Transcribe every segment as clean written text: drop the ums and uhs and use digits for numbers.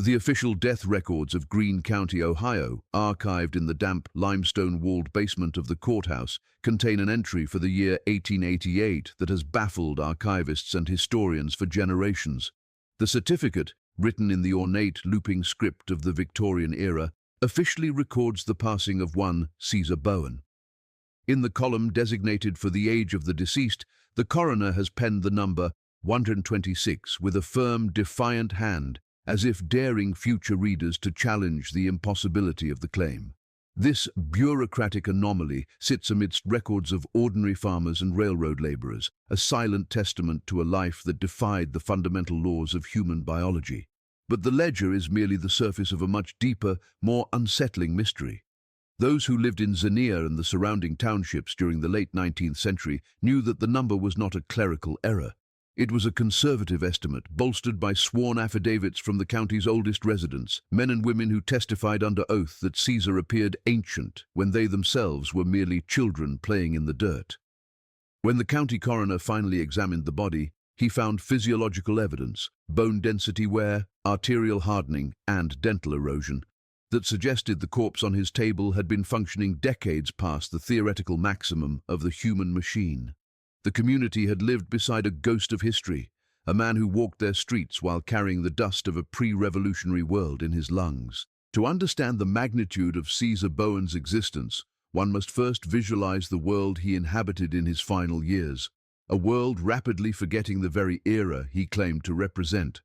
The official death records of Greene County, Ohio, archived in the damp, limestone-walled basement of the courthouse, contain an entry for the year 1888 that has baffled archivists and historians for generations. The certificate, written in the ornate looping script of the Victorian era, officially records the passing of one Caesar Bowen. In the column designated for the age of the deceased, the coroner has penned the number 126 with a firm, defiant hand, as if daring future readers to challenge the impossibility of the claim. This bureaucratic anomaly sits amidst records of ordinary farmers and railroad laborers, a silent testament to a life that defied the fundamental laws of human biology. But the ledger is merely the surface of a much deeper, more unsettling mystery. Those who lived in Xenia and the surrounding townships during the late 19th century knew that the number was not a clerical error. It was a conservative estimate, bolstered by sworn affidavits from the county's oldest residents, men and women who testified under oath that Caesar appeared ancient when they themselves were merely children playing in the dirt. When the county coroner finally examined the body, he found physiological evidence, bone density wear, arterial hardening, and dental erosion, that suggested the corpse on his table had been functioning decades past the theoretical maximum of the human machine. The community had lived beside a ghost of history, a man who walked their streets while carrying the dust of a pre-revolutionary world in his lungs. To understand the magnitude of Caesar Bowen's existence, one must first visualize the world he inhabited in his final years, a world rapidly forgetting the very era he claimed to represent.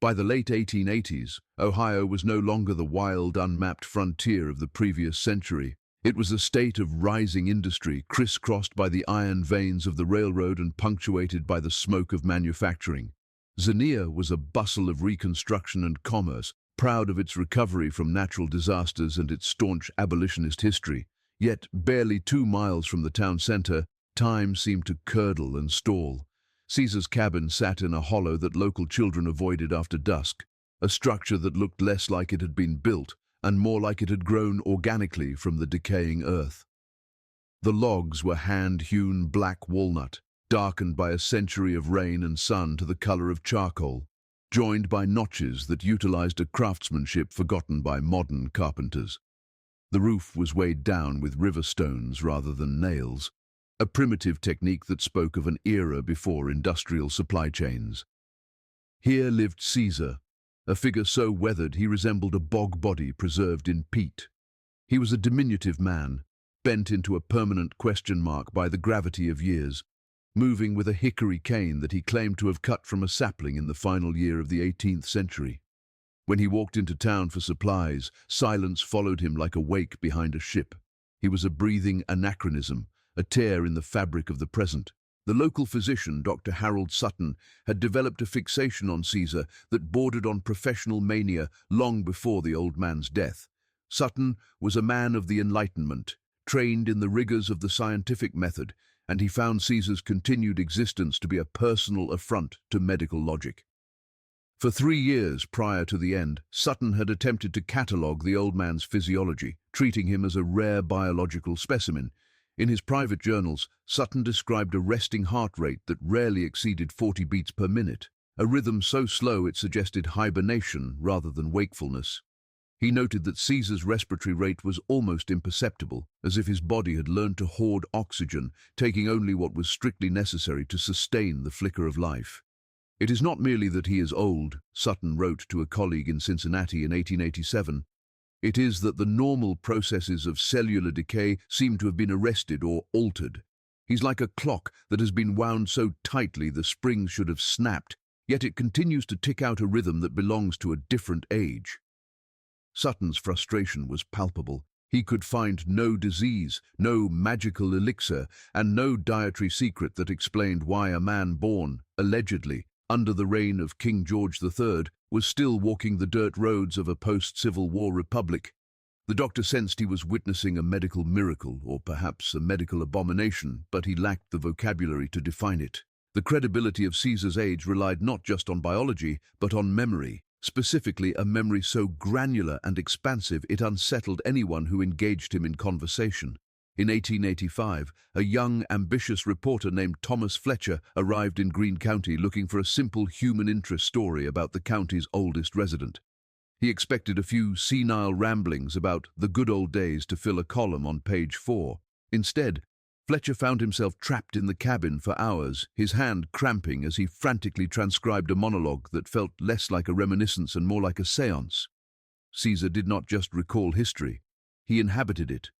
By the late 1880s, Ohio was no longer the wild, unmapped frontier of the previous century. It was a state of rising industry, crisscrossed by the iron veins of the railroad and punctuated by the smoke of manufacturing. Xenia was a bustle of reconstruction and commerce, proud of its recovery from natural disasters and its staunch abolitionist history. Yet, barely 2 miles from the town center, time seemed to curdle and stall. Caesar's cabin sat in a hollow that local children avoided after dusk, a structure that looked less like it had been built and more like it had grown organically from the decaying earth. The logs were hand-hewn black walnut, darkened by a century of rain and sun to the color of charcoal, joined by notches that utilized a craftsmanship forgotten by modern carpenters. The roof was weighed down with river stones rather than nails, a primitive technique that spoke of an era before industrial supply chains. Here lived Caesar, a figure so weathered he resembled a bog body preserved in peat. He was a diminutive man, bent into a permanent question mark by the gravity of years, moving with a hickory cane that he claimed to have cut from a sapling in the final year of the 18th century. When he walked into town for supplies, silence followed him like a wake behind a ship. He was a breathing anachronism, a tear in the fabric of the present. The local physician, Dr. Harold Sutton, had developed a fixation on Caesar that bordered on professional mania long before the old man's death. Sutton was a man of the Enlightenment, trained in the rigors of the scientific method, and he found Caesar's continued existence to be a personal affront to medical logic. For 3 years prior to the end, Sutton had attempted to catalogue the old man's physiology, treating him as a rare biological specimen. In his private journals, Sutton described a resting heart rate that rarely exceeded 40 beats per minute, a rhythm so slow it suggested hibernation rather than wakefulness. He noted that Caesar's respiratory rate was almost imperceptible, as if his body had learned to hoard oxygen, taking only what was strictly necessary to sustain the flicker of life. "It is not merely that he is old," Sutton wrote to a colleague in Cincinnati in 1887. "It is that the normal processes of cellular decay seem to have been arrested or altered. He's like a clock that has been wound so tightly the springs should have snapped, yet it continues to tick out a rhythm that belongs to a different age." Sutton's frustration was palpable. He could find no disease, no magical elixir, and no dietary secret that explained why a man born, allegedly, under the reign of King George III, was still walking the dirt roads of a post-Civil War republic. The doctor sensed he was witnessing a medical miracle, or perhaps a medical abomination, but he lacked the vocabulary to define it. The credibility of Caesar's age relied not just on biology, but on memory, specifically a memory so granular and expansive it unsettled anyone who engaged him in conversation. In 1885, a young, ambitious reporter named Thomas Fletcher arrived in Greene County looking for a simple human interest story about the county's oldest resident. He expected a few senile ramblings about the good old days to fill a column on page 4. Instead, Fletcher found himself trapped in the cabin for hours, his hand cramping as he frantically transcribed a monologue that felt less like a reminiscence and more like a séance. Caesar did not just recall history, he inhabited it.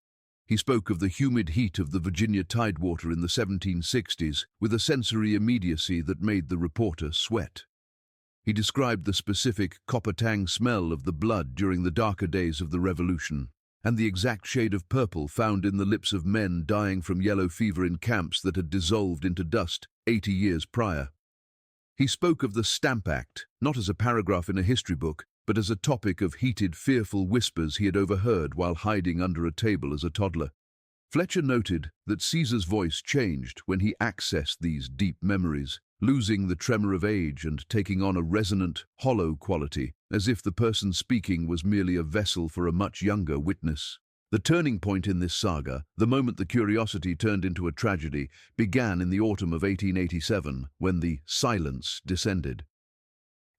He spoke of the humid heat of the Virginia tidewater in the 1760s with a sensory immediacy that made the reporter sweat. He described the specific copper-tang smell of the blood during the darker days of the Revolution, and the exact shade of purple found in the lips of men dying from yellow fever in camps that had dissolved into dust 80 years prior. He spoke of the Stamp Act, not as a paragraph in a history book, but as a topic of heated, fearful whispers he had overheard while hiding under a table as a toddler. Fletcher noted that Caesar's voice changed when he accessed these deep memories, losing the tremor of age and taking on a resonant, hollow quality, as if the person speaking was merely a vessel for a much younger witness. The turning point in this saga, the moment the curiosity turned into a tragedy, began in the autumn of 1887, when the silence descended.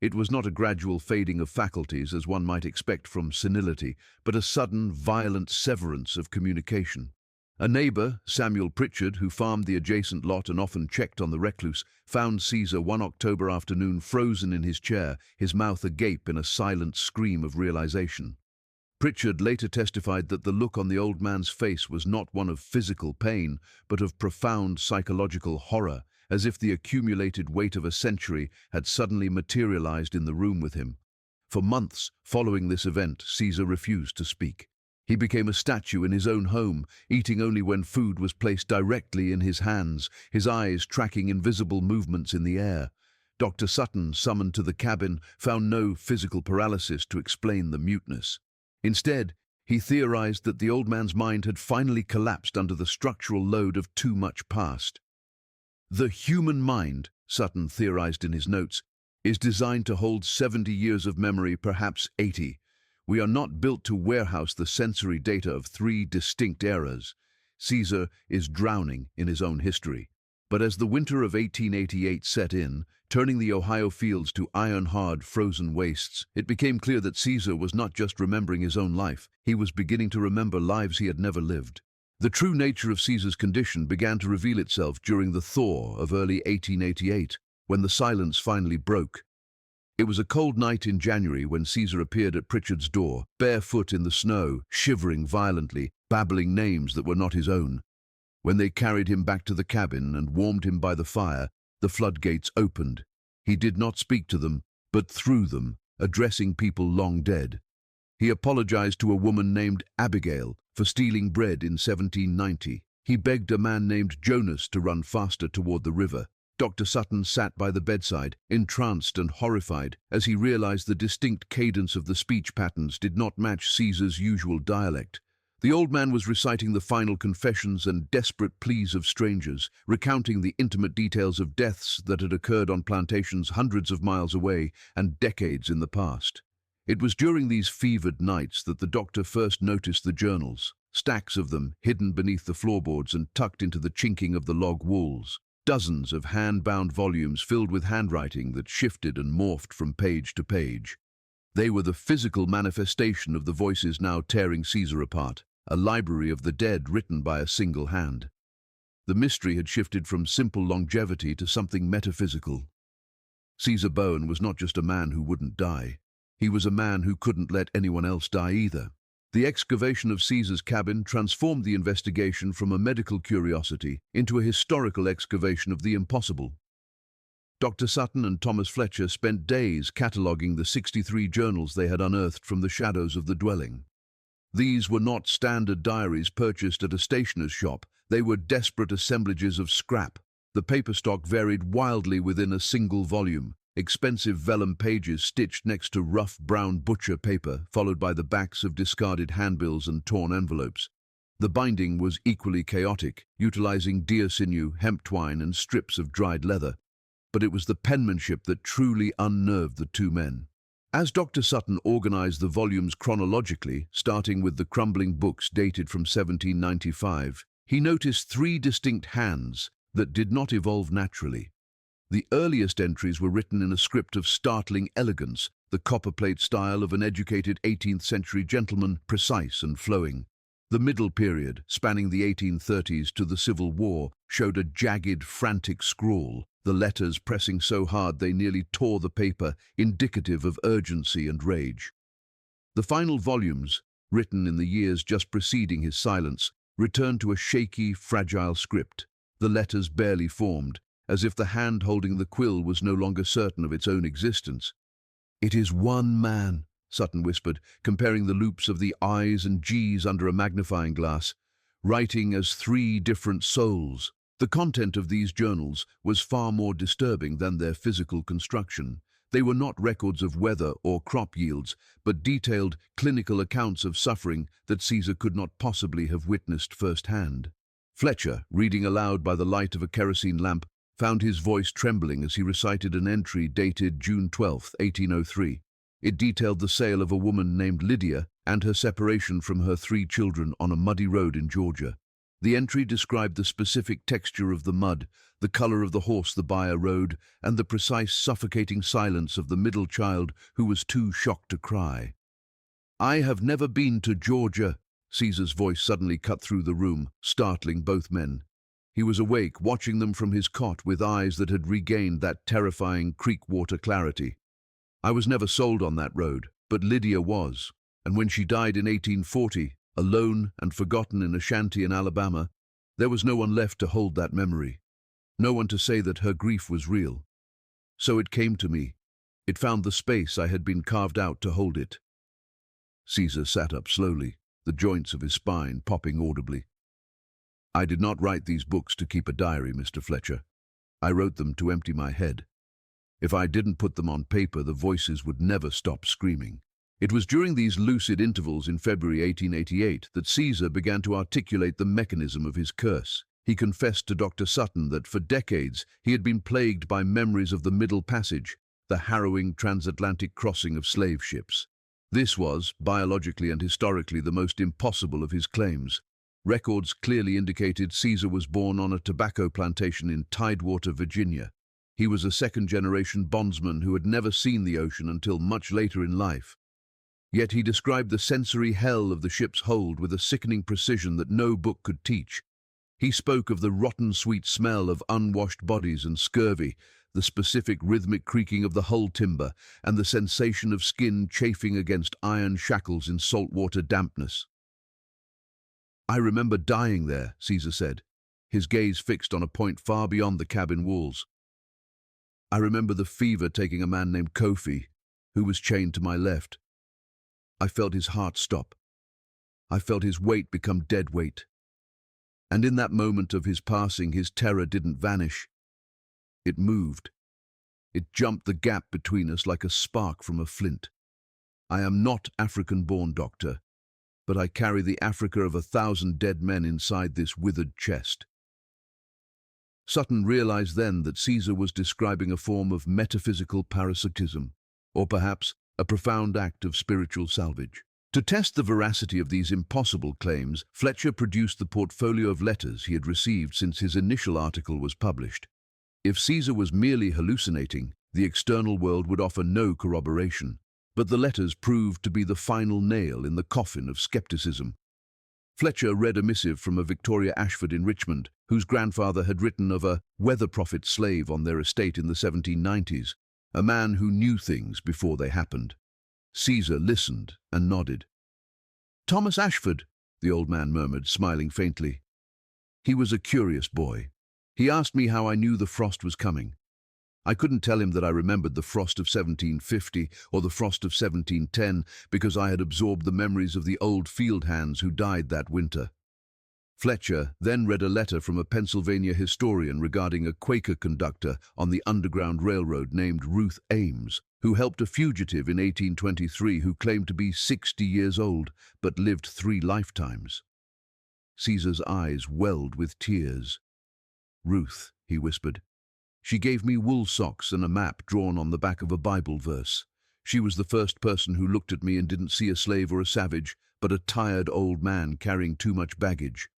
It was not a gradual fading of faculties, as one might expect from senility, but a sudden, violent severance of communication. A neighbor, Samuel Pritchard, who farmed the adjacent lot and often checked on the recluse, found Caesar one October afternoon frozen in his chair, his mouth agape in a silent scream of realization. Pritchard later testified that the look on the old man's face was not one of physical pain, but of profound psychological horror, as if the accumulated weight of a century had suddenly materialized in the room with him. For months following this event, Caesar refused to speak. He became a statue in his own home, eating only when food was placed directly in his hands, his eyes tracking invisible movements in the air. Dr. Sutton, summoned to the cabin, found no physical paralysis to explain the muteness. Instead, he theorized that the old man's mind had finally collapsed under the structural load of too much past. The human mind, Sutton theorized in his notes, is designed to hold 70 years of memory, perhaps 80. We are not built to warehouse the sensory data of 3 distinct eras. Caesar is drowning in his own history. But as the winter of 1888 set in, turning the Ohio fields to iron-hard, frozen wastes, it became clear that Caesar was not just remembering his own life, he was beginning to remember lives he had never lived. The true nature of Caesar's condition began to reveal itself during the thaw of early 1888, when the silence finally broke. It was a cold night in January when Caesar appeared at Pritchard's door, barefoot in the snow, shivering violently, babbling names that were not his own. When they carried him back to the cabin and warmed him by the fire, the floodgates opened. He did not speak to them, but through them, addressing people long dead. He apologized to a woman named Abigail for stealing bread in 1790. He begged a man named Jonas to run faster toward the river. Dr. Sutton sat by the bedside, entranced and horrified, as he realized the distinct cadence of the speech patterns did not match Caesar's usual dialect. The old man was reciting the final confessions and desperate pleas of strangers, recounting the intimate details of deaths that had occurred on plantations hundreds of miles away and decades in the past. It was during these fevered nights that the doctor first noticed the journals, stacks of them hidden beneath the floorboards and tucked into the chinking of the log walls. Dozens of hand-bound volumes filled with handwriting that shifted and morphed from page to page. They were the physical manifestation of the voices now tearing Caesar apart, a library of the dead written by a single hand. The mystery had shifted from simple longevity to something metaphysical. Caesar Bowen was not just a man who wouldn't die. He was a man who couldn't let anyone else die either. The excavation of Caesar's cabin transformed the investigation from a medical curiosity into a historical excavation of the impossible. Dr. Sutton and Thomas Fletcher spent days cataloguing the 63 journals they had unearthed from the shadows of the dwelling. These were not standard diaries purchased at a stationer's shop. They were desperate assemblages of scrap. The paper stock varied wildly within a single volume. Expensive vellum pages stitched next to rough brown butcher paper, followed by the backs of discarded handbills and torn envelopes. The binding was equally chaotic, utilizing deer sinew, hemp twine, and strips of dried leather. But it was the penmanship that truly unnerved the two men. As Dr. Sutton organized the volumes chronologically, starting with the crumbling books dated from 1795, he noticed 3 distinct hands that did not evolve naturally. The earliest entries were written in a script of startling elegance, the copperplate style of an educated 18th-century gentleman, precise and flowing. The middle period, spanning the 1830s to the Civil War, showed a jagged, frantic scrawl, the letters pressing so hard they nearly tore the paper, indicative of urgency and rage. The final volumes, written in the years just preceding his silence, returned to a shaky, fragile script, the letters barely formed, as if the hand holding the quill was no longer certain of its own existence. "It is one man," Sutton whispered, comparing the loops of the I's and G's under a magnifying glass, "writing as three different souls." The content of these journals was far more disturbing than their physical construction. They were not records of weather or crop yields, but detailed clinical accounts of suffering that Caesar could not possibly have witnessed firsthand. Fletcher, reading aloud by the light of a kerosene lamp, found his voice trembling as he recited an entry dated June 12, 1803. It detailed the sale of a woman named Lydia and her separation from her 3 children on a muddy road in Georgia. The entry described the specific texture of the mud, the color of the horse the buyer rode, and the precise suffocating silence of the middle child who was too shocked to cry. "I have never been to Georgia," Caesar's voice suddenly cut through the room, startling both men. He was awake, watching them from his cot with eyes that had regained that terrifying creek water clarity. "I was never sold on that road, but Lydia was, and when she died in 1840, alone and forgotten in a shanty in Alabama, there was no one left to hold that memory, no one to say that her grief was real. So it came to me. It found the space I had been carved out to hold it." Caesar sat up slowly, the joints of his spine popping audibly. "I did not write these books to keep a diary, Mr. Fletcher. I wrote them to empty my head. If I didn't put them on paper, the voices would never stop screaming." It was during these lucid intervals in February 1888 that Caesar began to articulate the mechanism of his curse. He confessed to Dr. Sutton that for decades he had been plagued by memories of the Middle Passage, the harrowing transatlantic crossing of slave ships. This was, biologically and historically, the most impossible of his claims. Records clearly indicated Caesar was born on a tobacco plantation in Tidewater, Virginia. He was a second-generation bondsman who had never seen the ocean until much later in life. Yet he described the sensory hell of the ship's hold with a sickening precision that no book could teach. He spoke of the rotten sweet smell of unwashed bodies and scurvy, the specific rhythmic creaking of the hull timber, and the sensation of skin chafing against iron shackles in saltwater dampness. "I remember dying there," Caesar said, his gaze fixed on a point far beyond the cabin walls. "I remember the fever taking a man named Kofi, who was chained to my left. I felt his heart stop. I felt his weight become dead weight. And in that moment of his passing, his terror didn't vanish. It moved. It jumped the gap between us like a spark from a flint. I am not African-born, doctor, but I carry the Africa of 1,000 dead men inside this withered chest." Sutton realized then that Caesar was describing a form of metaphysical parasitism, or perhaps a profound act of spiritual salvage. To test the veracity of these impossible claims, Fletcher produced the portfolio of letters he had received since his initial article was published. If Caesar was merely hallucinating, the external world would offer no corroboration, but the letters proved to be the final nail in the coffin of skepticism. Fletcher read a missive from a Victoria Ashford in Richmond, whose grandfather had written of a weather prophet slave on their estate in the 1790s, a man who knew things before they happened. Caesar listened and nodded. "Thomas Ashford," the old man murmured, smiling faintly. "He was a curious boy. He asked me how I knew the frost was coming. I couldn't tell him that I remembered the frost of 1750 or the frost of 1710 because I had absorbed the memories of the old field hands who died that winter." Fletcher then read a letter from a Pennsylvania historian regarding a Quaker conductor on the Underground Railroad named Ruth Ames, who helped a fugitive in 1823 who claimed to be 60 years old but lived 3 lifetimes. Caesar's eyes welled with tears. "Ruth," he whispered. "She gave me wool socks and a map drawn on the back of a Bible verse. She was the first person who looked at me and didn't see a slave or a savage, but a tired old man carrying too much baggage."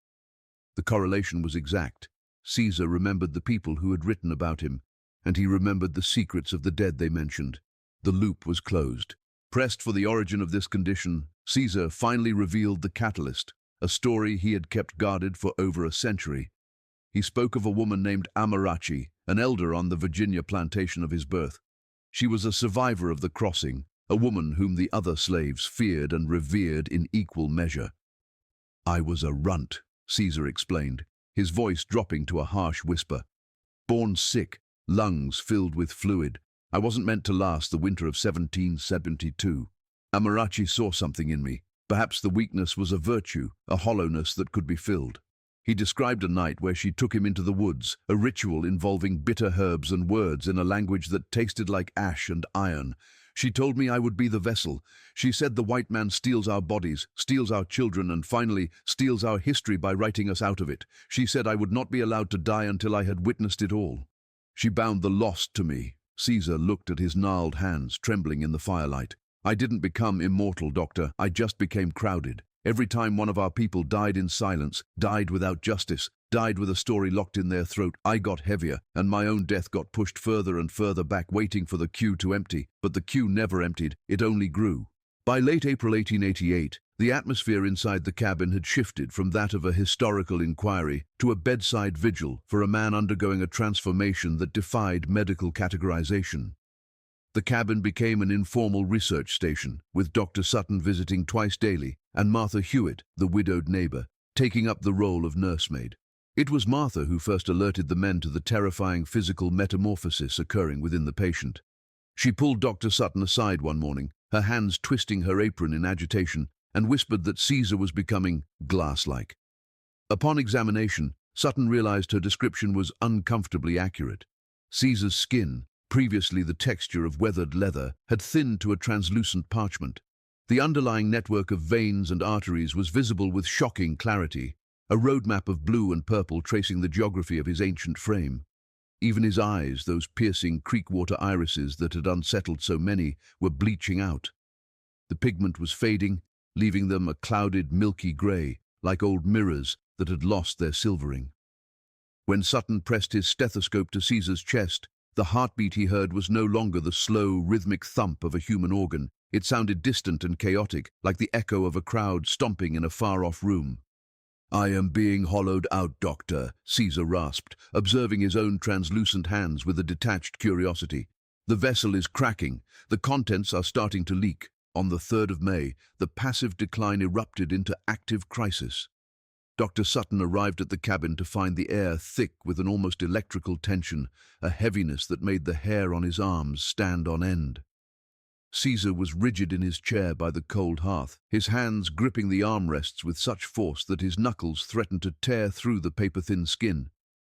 The correlation was exact. Caesar remembered the people who had written about him, and he remembered the secrets of the dead they mentioned. The loop was closed. Pressed for the origin of this condition, Caesar finally revealed the catalyst, a story he had kept guarded for over a century. He spoke of a woman named Amarachi, an elder on the Virginia plantation of his birth. She was a survivor of the crossing, a woman whom the other slaves feared and revered in equal measure. "I was a runt," Caesar explained, his voice dropping to a harsh whisper. "Born sick, lungs filled with fluid. I wasn't meant to last the winter of 1772. Amarachi saw something in me. Perhaps the weakness was a virtue, a hollowness that could be filled. He described a night where she took him into the woods, a ritual involving bitter herbs and words in a language that tasted like ash and iron. She told me I would be the vessel. She said the white man steals our bodies, steals our children, and finally steals our history by writing us out of it. She said I would not be allowed to die until I had witnessed it all. She bound the lost to me." Caesar looked at his gnarled hands, trembling in the firelight. "I didn't become immortal, Doctor. I just became crowded. Every time one of our people died in silence, died without justice, died with a story locked in their throat, I got heavier, and my own death got pushed further and further back, waiting for the queue to empty. But the queue never emptied, it only grew." By late April 1888, the atmosphere inside the cabin had shifted from that of a historical inquiry to a bedside vigil for a man undergoing a transformation that defied medical categorization. The cabin became an informal research station, with Dr. Sutton visiting twice daily and Martha Hewitt, the widowed neighbor, taking up the role of nursemaid. It was Martha who first alerted the men to the terrifying physical metamorphosis occurring within the patient. She pulled Dr. Sutton aside one morning, her hands twisting her apron in agitation, and whispered that Caesar was becoming glass-like. Upon examination, Sutton realized her description was uncomfortably accurate. Caesar's skin, previously the texture of weathered leather, had thinned to a translucent parchment. The underlying network of veins and arteries was visible with shocking clarity, a roadmap of blue and purple tracing the geography of his ancient frame. Even his eyes, those piercing creekwater irises that had unsettled so many, were bleaching out. The pigment was fading, leaving them a clouded, milky grey, like old mirrors that had lost their silvering. When Sutton pressed his stethoscope to Caesar's chest, the heartbeat he heard was no longer the slow, rhythmic thump of a human organ. It sounded distant and chaotic, like the echo of a crowd stomping in a far-off room. "I am being hollowed out, Doctor," Caesar rasped, observing his own translucent hands with a detached curiosity. "The vessel is cracking. The contents are starting to leak." On the 3rd of May, the passive decline erupted into active crisis. Dr. Sutton arrived at the cabin to find the air thick with an almost electrical tension, a heaviness that made the hair on his arms stand on end. Caesar was rigid in his chair by the cold hearth, his hands gripping the armrests with such force that his knuckles threatened to tear through the paper-thin skin.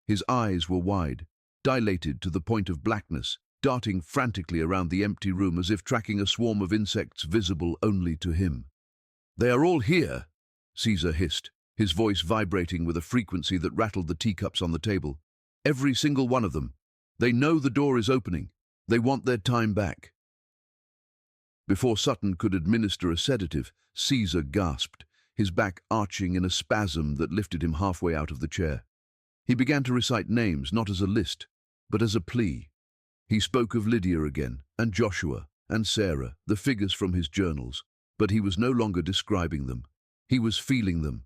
His eyes were wide, dilated to the point of blackness, darting frantically around the empty room as if tracking a swarm of insects visible only to him. "They are all here," Caesar hissed, his voice vibrating with a frequency that rattled the teacups on the table. "Every single one of them. They know the door is opening. They want their time back." Before Sutton could administer a sedative, Caesar gasped, his back arching in a spasm that lifted him halfway out of the chair. He began to recite names not as a list, but as a plea. He spoke of Lydia again, and Joshua, and Sarah, the figures from his journals, but he was no longer describing them. He was feeling them.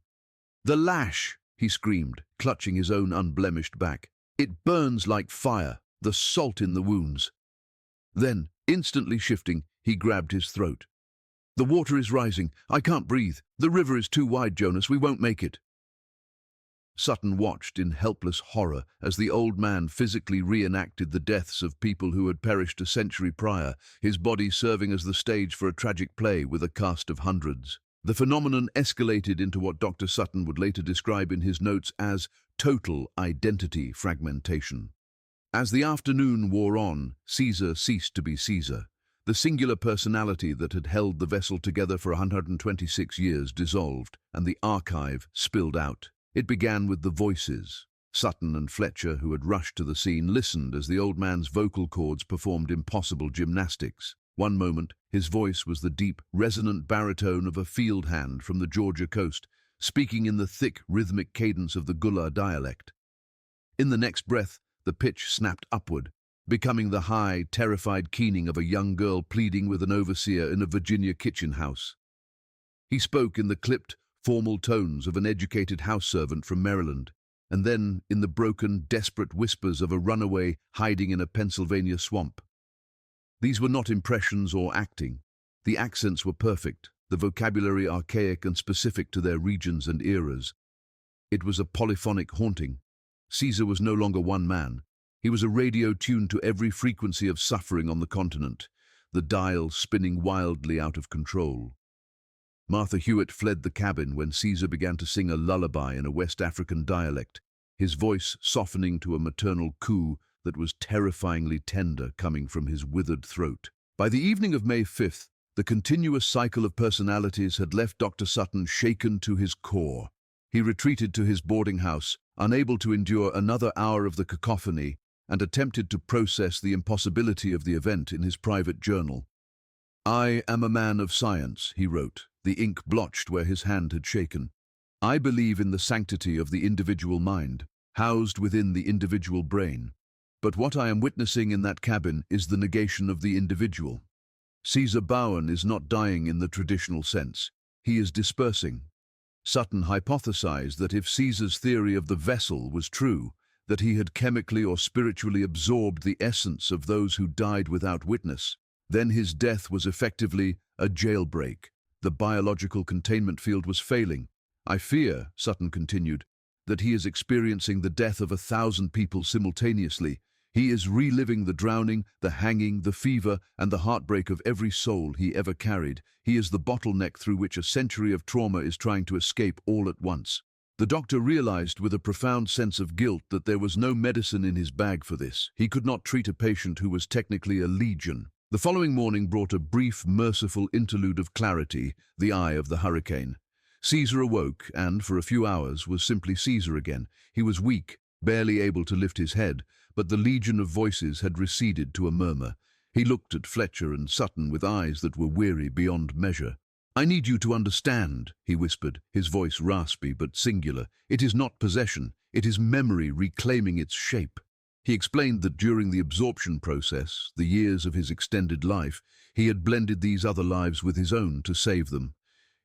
"The lash!" he screamed, clutching his own unblemished back. "It burns like fire, the salt in the wounds." Then, instantly shifting, he grabbed his throat. "The water is rising. I can't breathe. The river is too wide, Jonas. We won't make it." Sutton watched in helpless horror as the old man physically reenacted the deaths of people who had perished a century prior, his body serving as the stage for a tragic play with a cast of hundreds. The phenomenon escalated into what Dr. Sutton would later describe in his notes as total identity fragmentation. As the afternoon wore on, Caesar ceased to be Caesar. The singular personality that had held the vessel together for 126 years dissolved, and the archive spilled out. It began with the voices. Sutton and Fletcher, who had rushed to the scene, listened as the old man's vocal cords performed impossible gymnastics. One moment, his voice was the deep, resonant baritone of a field hand from the Georgia coast, speaking in the thick, rhythmic cadence of the Gullah dialect. In the next breath, the pitch snapped upward, becoming the high, terrified keening of a young girl pleading with an overseer in a Virginia kitchen house. He spoke in the clipped, formal tones of an educated house servant from Maryland, and then in the broken, desperate whispers of a runaway hiding in a Pennsylvania swamp. These were not impressions or acting. The accents were perfect, the vocabulary archaic and specific to their regions and eras. It was a polyphonic haunting. Caesar was no longer one man. He was a radio tuned to every frequency of suffering on the continent, the dial spinning wildly out of control. Martha Hewitt fled the cabin when Caesar began to sing a lullaby in a West African dialect, his voice softening to a maternal coo that was terrifyingly tender coming from his withered throat. By the evening of May 5th, the continuous cycle of personalities had left Dr. Sutton shaken to his core. He retreated to his boarding house, unable to endure another hour of the cacophony, and attempted to process the impossibility of the event in his private journal. "I am a man of science," he wrote, the ink blotched where his hand had shaken. "I believe in the sanctity of the individual mind, housed within the individual brain. But what I am witnessing in that cabin is the negation of the individual. Caesar Bowen is not dying in the traditional sense. He is dispersing." Sutton hypothesized that if Caesar's theory of the vessel was true, that he had chemically or spiritually absorbed the essence of those who died without witness, then his death was effectively a jailbreak. The biological containment field was failing. "I fear," Sutton continued, "that he is experiencing the death of 1,000 people simultaneously. He is reliving the drowning, the hanging, the fever, and the heartbreak of every soul he ever carried. He is the bottleneck through which a century of trauma is trying to escape all at once." The doctor realized with a profound sense of guilt that there was no medicine in his bag for this. He could not treat a patient who was technically a legion. The following morning brought a brief, merciful interlude of clarity, the eye of the hurricane. Caesar awoke and, for a few hours, was simply Caesar again. He was weak, barely able to lift his head, but the legion of voices had receded to a murmur. He looked at Fletcher and Sutton with eyes that were weary beyond measure. "I need you to understand," he whispered, his voice raspy but singular. "It is not possession, it is memory reclaiming its shape." He explained that during the absorption process, the years of his extended life, he had blended these other lives with his own to save them.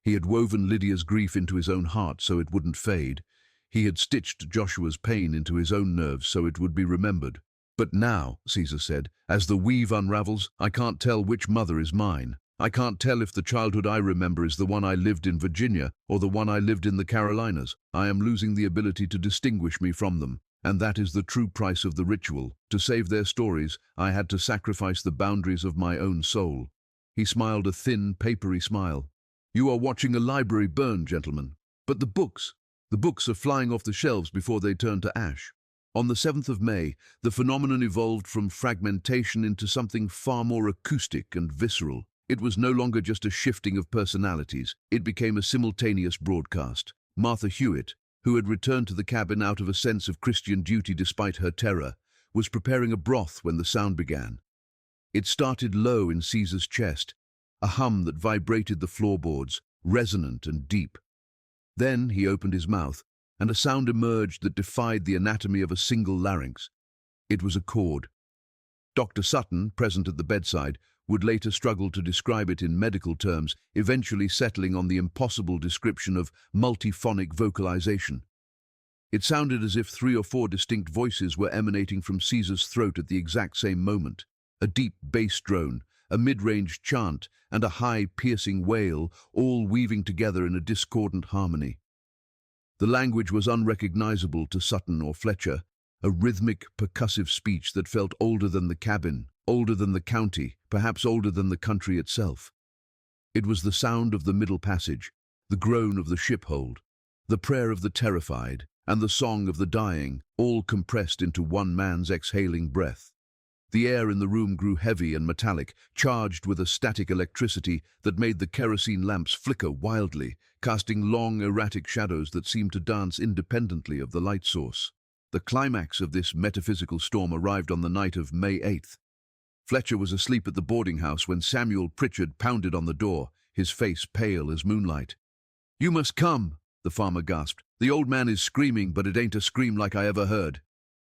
He had woven Lydia's grief into his own heart so it wouldn't fade. He had stitched Joshua's pain into his own nerves so it would be remembered. "But now," Caesar said, "as the weave unravels, I can't tell which mother is mine. I can't tell if the childhood I remember is the one I lived in Virginia or the one I lived in the Carolinas. I am losing the ability to distinguish me from them. And that is the true price of the ritual. To save their stories, I had to sacrifice the boundaries of my own soul." He smiled a thin, papery smile. "You are watching a library burn, gentlemen. But the books are flying off the shelves before they turn to ash." On the 7th of May, the phenomenon evolved from fragmentation into something far more acoustic and visceral. It was no longer just a shifting of personalities. It became a simultaneous broadcast. Martha Hewitt, who had returned to the cabin out of a sense of Christian duty despite her terror, was preparing a broth when the sound began. It started low in Caesar's chest, a hum that vibrated the floorboards, resonant and deep. Then he opened his mouth, and a sound emerged that defied the anatomy of a single larynx. It was a chord. Dr. Sutton, present at the bedside, would later struggle to describe it in medical terms, eventually settling on the impossible description of multiphonic vocalization. It sounded as if 3 or 4 distinct voices were emanating from Caesar's throat at the exact same moment. A deep bass drone, a mid-range chant, and a high, piercing wail, all weaving together in a discordant harmony. The language was unrecognizable to Sutton or Fletcher, a rhythmic, percussive speech that felt older than the cabin, older than the county, perhaps older than the country itself. It was the sound of the Middle Passage, the groan of the ship hold, the prayer of the terrified, and the song of the dying, all compressed into one man's exhaling breath. The air in the room grew heavy and metallic, charged with a static electricity that made the kerosene lamps flicker wildly, casting long, erratic shadows that seemed to dance independently of the light source. The climax of this metaphysical storm arrived on the night of May 8th. Fletcher was asleep at the boarding house when Samuel Pritchard pounded on the door, his face pale as moonlight. "You must come," the farmer gasped. "The old man is screaming, but it ain't a scream like I ever heard."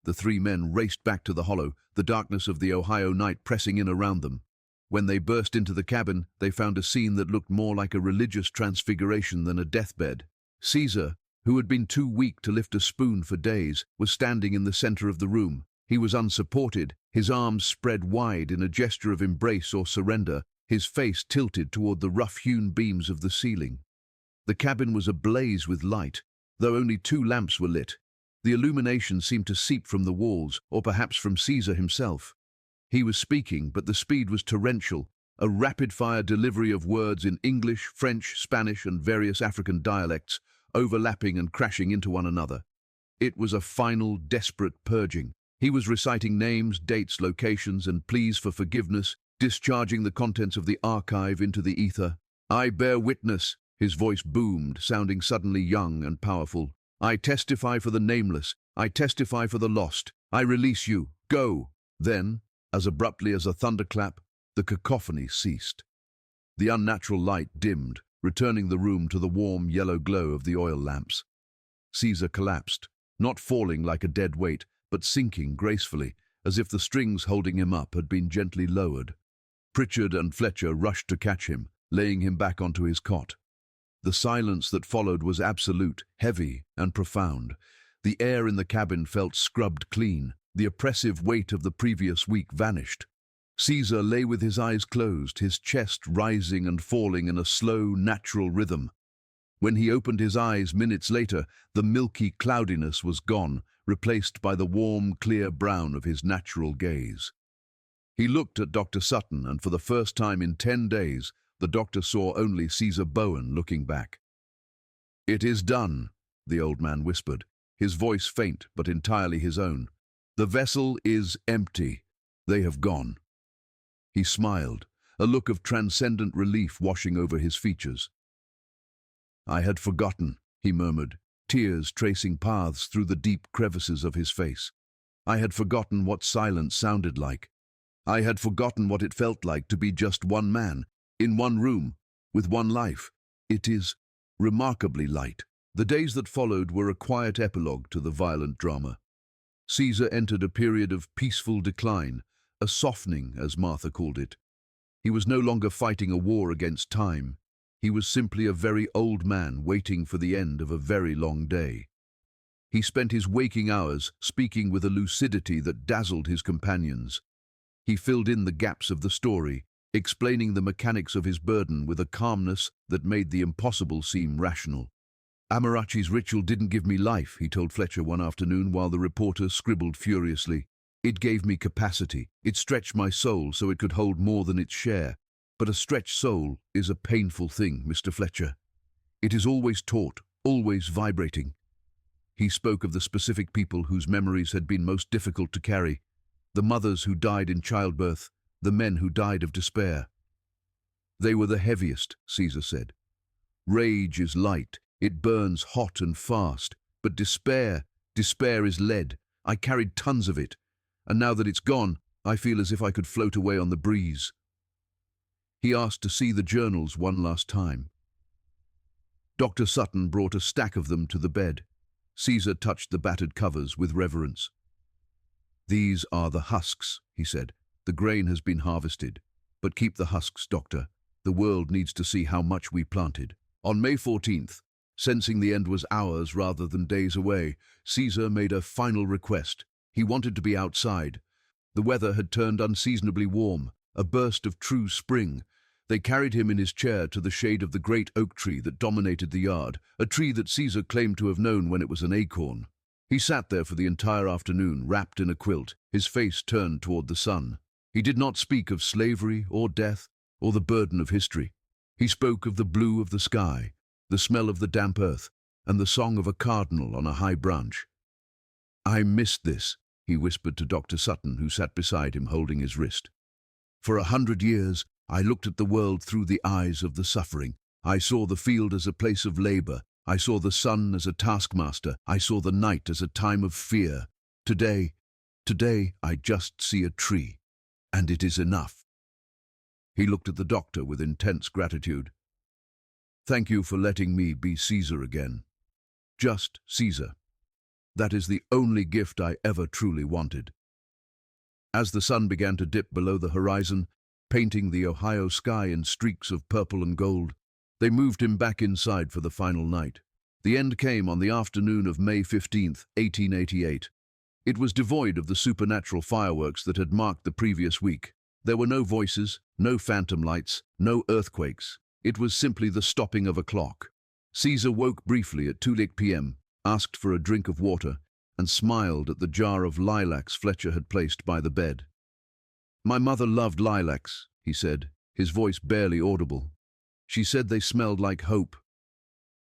The three men raced back to the hollow, the darkness of the Ohio night pressing in around them. When they burst into the cabin, they found a scene that looked more like a religious transfiguration than a deathbed. Caesar, who had been too weak to lift a spoon for days, was standing in the center of the room. He was unsupported, his arms spread wide in a gesture of embrace or surrender, his face tilted toward the rough-hewn beams of the ceiling. The cabin was ablaze with light, though only 2 lamps were lit. The illumination seemed to seep from the walls, or perhaps from Caesar himself. He was speaking, but the speed was torrential, a rapid-fire delivery of words in English, French, Spanish, and various African dialects, overlapping and crashing into one another. It was a final, desperate purging. He was reciting names, dates, locations, and pleas for forgiveness, discharging the contents of the archive into the ether. "I bear witness," his voice boomed, sounding suddenly young and powerful. "I testify for the nameless. I testify for the lost. I release you. Go." Then, as abruptly as a thunderclap, the cacophony ceased. The unnatural light dimmed, returning the room to the warm yellow glow of the oil lamps. Caesar collapsed, not falling like a dead weight, but sinking gracefully, as if the strings holding him up had been gently lowered. Pritchard and Fletcher rushed to catch him, laying him back onto his cot. The silence that followed was absolute, heavy, and profound. The air in the cabin felt scrubbed clean. The oppressive weight of the previous week vanished. Caesar lay with his eyes closed, his chest rising and falling in a slow, natural rhythm. When he opened his eyes minutes later, the milky cloudiness was gone, replaced by the warm, clear brown of his natural gaze. He looked at Dr. Sutton, and for the first time in 10 days, the doctor saw only Caesar Bowen looking back. "It is done," the old man whispered, his voice faint but entirely his own. "The vessel is empty. They have gone." He smiled, a look of transcendent relief washing over his features. "I had forgotten," he murmured, tears tracing paths through the deep crevices of his face. "I had forgotten what silence sounded like. I had forgotten what it felt like to be just one man, in one room, with one life. It is remarkably light." The days that followed were a quiet epilogue to the violent drama. Caesar entered a period of peaceful decline, a softening, as Martha called it. He was no longer fighting a war against time. He was simply a very old man waiting for the end of a very long day. He spent his waking hours speaking with a lucidity that dazzled his companions. He filled in the gaps of the story, explaining the mechanics of his burden with a calmness that made the impossible seem rational. "Amarachi's ritual didn't give me life," he told Fletcher one afternoon while the reporter scribbled furiously. "It gave me capacity. It stretched my soul so it could hold more than its share. But a stretched soul is a painful thing, Mr. Fletcher. It is always taut, always vibrating." He spoke of the specific people whose memories had been most difficult to carry, the mothers who died in childbirth, the men who died of despair. "They were the heaviest," Caesar said. "Rage is light. It burns hot and fast. But despair is lead. I carried tons of it. And now that it's gone, I feel as if I could float away on the breeze." He asked to see the journals one last time. Dr. Sutton brought a stack of them to the bed. Caesar touched the battered covers with reverence. "These are the husks," he said. "The grain has been harvested. But keep the husks, Doctor. The world needs to see how much we planted." On May 14th, sensing the end was hours rather than days away, Caesar made a final request. He wanted to be outside. The weather had turned unseasonably warm, a burst of true spring. They carried him in his chair to the shade of the great oak tree that dominated the yard, a tree that Caesar claimed to have known when it was an acorn. He sat there for the entire afternoon, wrapped in a quilt, his face turned toward the sun. He did not speak of slavery or death or the burden of history. He spoke of the blue of the sky, the smell of the damp earth, and the song of a cardinal on a high branch. "I missed this," he whispered to Dr. Sutton, who sat beside him holding his wrist. "For 100 years, I looked at the world through the eyes of the suffering. I saw the field as a place of labor. I saw the sun as a taskmaster. I saw the night as a time of fear. Today, I just see a tree, and it is enough." He looked at the doctor with intense gratitude. "Thank you for letting me be Caesar again. Just Caesar." That is the only gift I ever truly wanted." As the sun began to dip below the horizon, painting the Ohio sky in streaks of purple and gold, they moved him back inside for the final night. The end came on the afternoon of May 15th, 1888. It was devoid of the supernatural fireworks that had marked the previous week. There were no voices, no phantom lights, no earthquakes. It was simply the stopping of a clock. Caesar woke briefly at 2 p.m., asked for a drink of water, and smiled at the jar of lilacs Fletcher had placed by the bed. "My mother loved lilacs," he said, his voice barely audible. "She said they smelled like hope."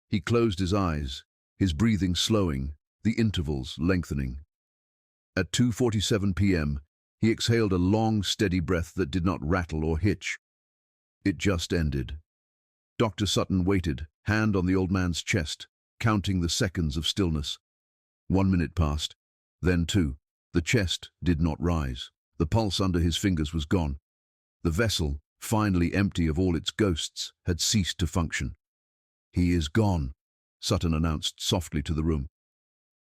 He closed his eyes, his breathing slowing, the intervals lengthening. At 2:47 p.m., he exhaled a long, steady breath that did not rattle or hitch. It just ended. Dr. Sutton waited, hand on the old man's chest, counting the seconds of stillness. 1 minute passed, then 2. The chest did not rise. The pulse under his fingers was gone. The vessel, finally empty of all its ghosts, had ceased to function. "He is gone," Sutton announced softly to the room.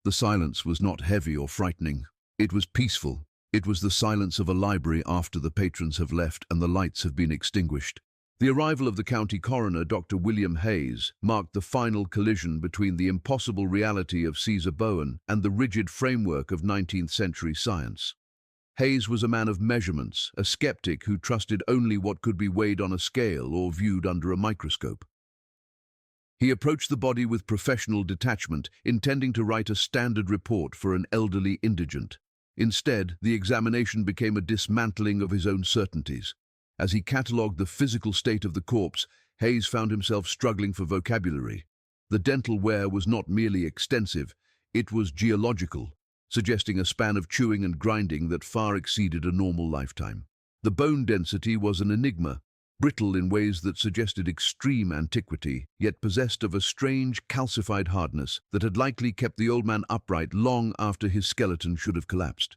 The silence was not heavy or frightening. It was peaceful. It was the silence of a library after the patrons have left and the lights have been extinguished. The arrival of the county coroner, Dr. William Hayes, marked the final collision between the impossible reality of Caesar Bowen and the rigid framework of 19th century science. Hayes was a man of measurements, a skeptic who trusted only what could be weighed on a scale or viewed under a microscope. He approached the body with professional detachment, intending to write a standard report for an elderly indigent. Instead, the examination became a dismantling of his own certainties. As he catalogued the physical state of the corpse, Hayes found himself struggling for vocabulary. The dental wear was not merely extensive, it was geological, suggesting a span of chewing and grinding that far exceeded a normal lifetime. The bone density was an enigma, brittle in ways that suggested extreme antiquity, yet possessed of a strange, calcified hardness that had likely kept the old man upright long after his skeleton should have collapsed.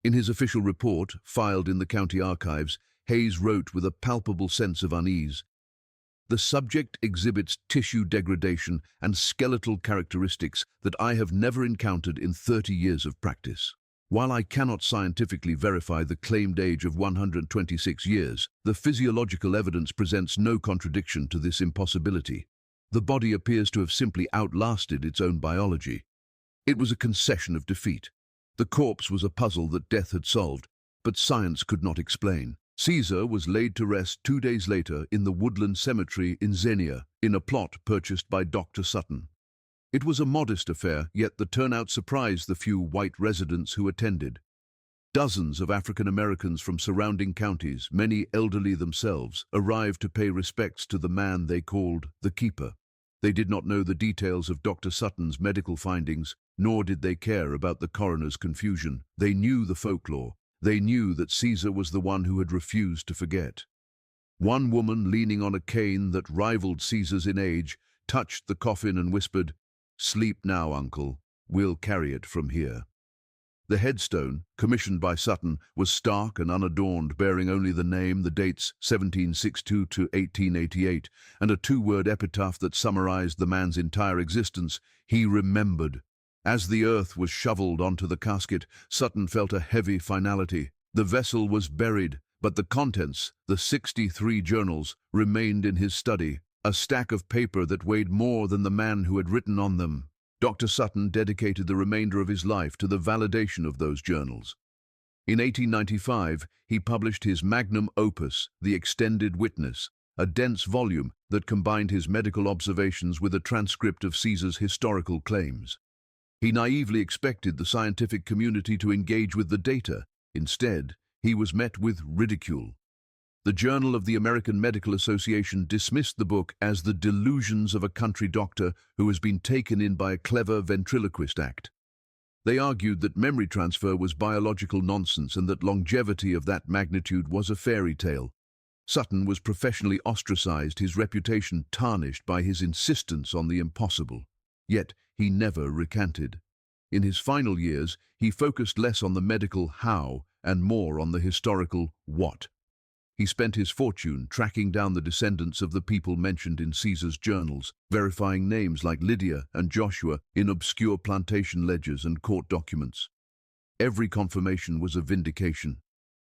In his official report, filed in the county archives, Hayes wrote with a palpable sense of unease, "The subject exhibits tissue degradation and skeletal characteristics that I have never encountered in 30 years of practice. While I cannot scientifically verify the claimed age of 126 years, the physiological evidence presents no contradiction to this impossibility. The body appears to have simply outlasted its own biology." It was a concession of defeat. The corpse was a puzzle that death had solved, but science could not explain. Caesar was laid to rest 2 days later in the Woodland Cemetery in Xenia, in a plot purchased by Dr. Sutton. It was a modest affair, yet the turnout surprised the few white residents who attended. Dozens of African Americans from surrounding counties, many elderly themselves, arrived to pay respects to the man they called the Keeper. They did not know the details of Dr. Sutton's medical findings, nor did they care about the coroner's confusion. They knew the folklore. They knew that Caesar was the one who had refused to forget. One woman, leaning on a cane that rivaled Caesar's in age, touched the coffin and whispered, "Sleep now, uncle. We'll carry it from here." The headstone, commissioned by Sutton, was stark and unadorned, bearing only the name, the dates 1762 to 1888, and a 2-word epitaph that summarized the man's entire existence: "He remembered." As the earth was shoveled onto the casket, Sutton felt a heavy finality. The vessel was buried, but the contents, the 63 journals, remained in his study, a stack of paper that weighed more than the man who had written on them. Dr. Sutton dedicated the remainder of his life to the validation of those journals. In 1895, he published his magnum opus, The Extended Witness, a dense volume that combined his medical observations with a transcript of Caesar's historical claims. He naively expected the scientific community to engage with the data. Instead, he was met with ridicule. The Journal of the American Medical Association dismissed the book as the delusions of a country doctor who has been taken in by a clever ventriloquist act. They argued that memory transfer was biological nonsense and that longevity of that magnitude was a fairy tale. Sutton was professionally ostracized, his reputation tarnished by his insistence on the impossible. Yet he never recanted. In his final years, he focused less on the medical how and more on the historical what. He spent his fortune tracking down the descendants of the people mentioned in Caesar's journals, verifying names like Lydia and Joshua in obscure plantation ledgers and court documents. Every confirmation was a vindication.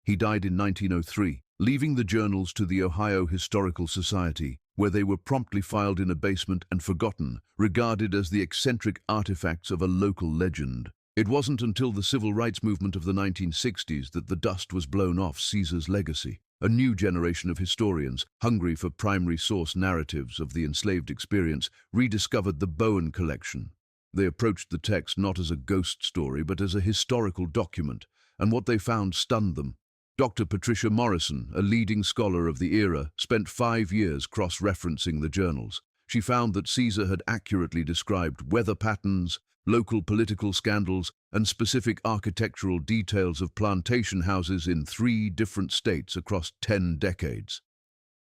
He died in 1903, leaving the journals to the Ohio Historical Society, where they were promptly filed in a basement and forgotten, regarded as the eccentric artifacts of a local legend. It wasn't until the civil rights movement of the 1960s that the dust was blown off Caesar's legacy. A new generation of historians, hungry for primary source narratives of the enslaved experience, rediscovered the Bowen collection. They approached the text not as a ghost story, but as a historical document, and what they found stunned them. Dr. Patricia Morrison, a leading scholar of the era, spent 5 years cross-referencing the journals. She found that Caesar had accurately described weather patterns, local political scandals, and specific architectural details of plantation houses in 3 different states across 10 decades.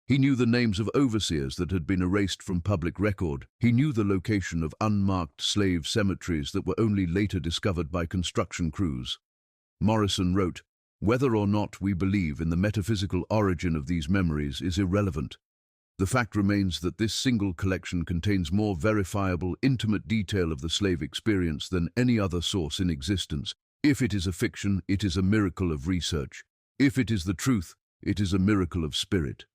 He knew the names of overseers that had been erased from public record. He knew the location of unmarked slave cemeteries that were only later discovered by construction crews. Morrison wrote, "Whether or not we believe in the metaphysical origin of these memories is irrelevant. The fact remains that this single collection contains more verifiable, intimate detail of the slave experience than any other source in existence. If it is a fiction, it is a miracle of research. If it is the truth, it is a miracle of spirit."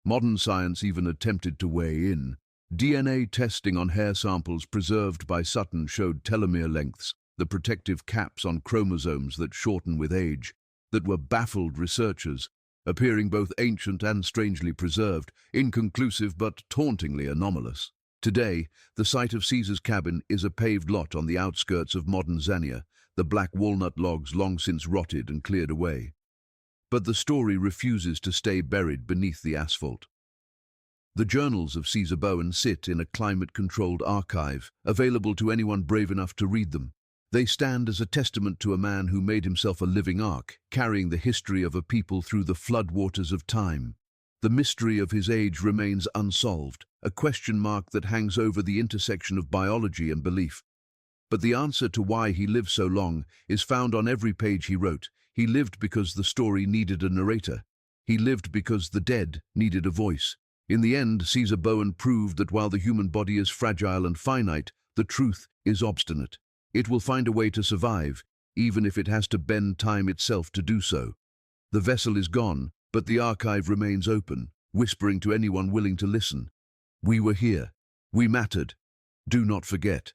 Modern science even attempted to weigh in. DNA testing on hair samples preserved by Sutton showed telomere lengths, the protective caps on chromosomes that shorten with age, that were baffled researchers, appearing both ancient and strangely preserved, inconclusive but tauntingly anomalous. Today, the site of Caesar's cabin is a paved lot on the outskirts of modern Xania, the black walnut logs long since rotted and cleared away. But the story refuses to stay buried beneath the asphalt. The journals of Caesar Bowen sit in a climate-controlled archive, available to anyone brave enough to read them. They stand as a testament to a man who made himself a living ark, carrying the history of a people through the floodwaters of time. The mystery of his age remains unsolved, a question mark that hangs over the intersection of biology and belief. But the answer to why he lived so long is found on every page he wrote. He lived because the story needed a narrator. He lived because the dead needed a voice. In the end, Caesar Bowen proved that while the human body is fragile and finite, the truth is obstinate. It will find a way to survive, even if it has to bend time itself to do so. The vessel is gone, but the archive remains open, whispering to anyone willing to listen. We were here. We mattered. Do not forget.